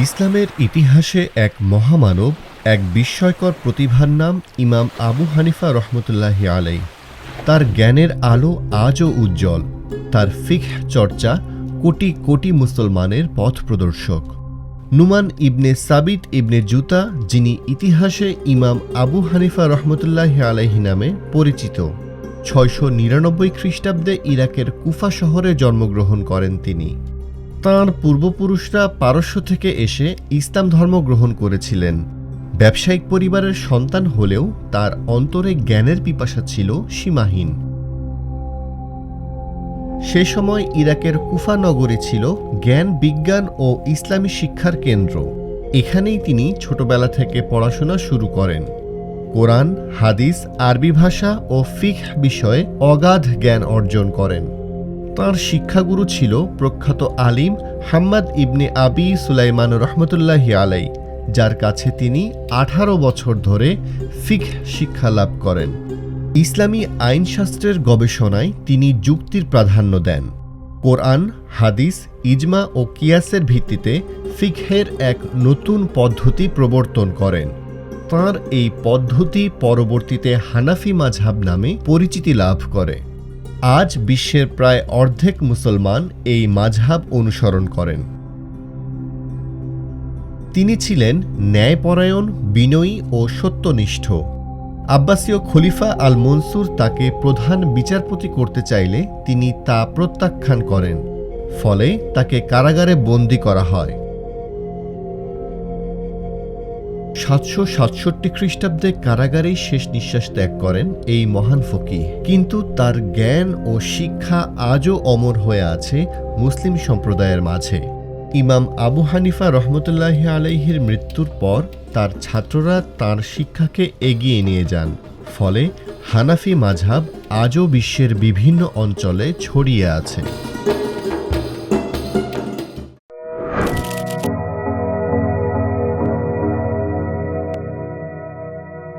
ইসলামের ইতিহাসে এক মহামানব, এক বিস্ময়কর প্রতিভার নাম ইমাম আবু হানিফা রহমতুল্লাহি আলাইহ। তার জ্ঞানের আলো আজও উজ্জ্বল। তার ফিকহ চর্চা কোটি কোটি মুসলমানের পথ প্রদর্শক। নুমান ইবনে সাবিত ইবনে জুতা, যিনি ইতিহাসে ইমাম আবু হানিফা রহমতুল্লাহি আলাইহি নামে পরিচিত, 699 খ্রিস্টাব্দে ইরাকের কুফা শহরে জন্মগ্রহণ করেন তিনি। তাঁর পূর্বপুরুষরা পারস্য থেকে এসে ইসলাম ধর্ম গ্রহণ করেছিলেন। ব্যবসায়িক পরিবারের সন্তান হলেও তার অন্তরে জ্ঞানের পিপাসা ছিল সীমাহীন। সে সময় ইরাকের কুফা নগরী ছিল জ্ঞান, বিজ্ঞান ও ইসলামী শিক্ষার কেন্দ্র। এখানেই তিনি ছোটবেলা থেকে পড়াশোনা শুরু করেন। কোরআন, হাদিস, আরবি ভাষা ও ফিকহ বিষয়ে অগাধ জ্ঞান অর্জন করেন। তাঁর শিক্ষাগুরু ছিল প্রখ্যাত আলিম হাম্মাদ ইবনে আবি সুলাইমান রহমতুল্লাহি আলাইহ, যার কাছে তিনি 18 বছর ধরে ফিকহ শিক্ষা লাভ করেন। ইসলামী আইনশাস্ত্রের গবেষণায় তিনি যুক্তির প্রাধান্য দেন। কোরআন, হাদিস, ইজমা ও কিয়াসের ভিত্তিতে ফিকহের এক নতুন পদ্ধতি প্রবর্তন করেন। তাঁর এই পদ্ধতি পরবর্তীতে হানাফি মাযহাব নামে পরিচিতি লাভ করে। আজ বিশ্বের প্রায় অর্ধেক মুসলমান এই মাযহাব অনুসরণ করেন। তিনি ছিলেন ন্যায়পরায়ণ, বিনয়ী ও সত্যনিষ্ঠ। আব্বাসীয় খলিফা আল মনসুর তাকে প্রধান বিচারপতি করতে চাইলে তিনি তা প্রত্যাখ্যান করেন। ফলে তাকে কারাগারে বন্দী করা হয়। 767 খ্রিস্টাব্দে কারাগারেই শেষ নিঃশ্বাস ত্যাগ করেন এই মহান ফকিহ। কিন্তু তার জ্ঞান ও শিক্ষা আজও অমর হয়ে আছে মুসলিম সম্প্রদায়ের মাঝে। ইমাম আবু হানিফা রহমতুল্লাহি আলাইহির মৃত্যুর পর তার ছাত্ররা তাঁর শিক্ষাকে এগিয়ে নিয়ে যান। ফলে হানাফি মাযহাব আজও বিশ্বের বিভিন্ন অঞ্চলে ছড়িয়ে আছে।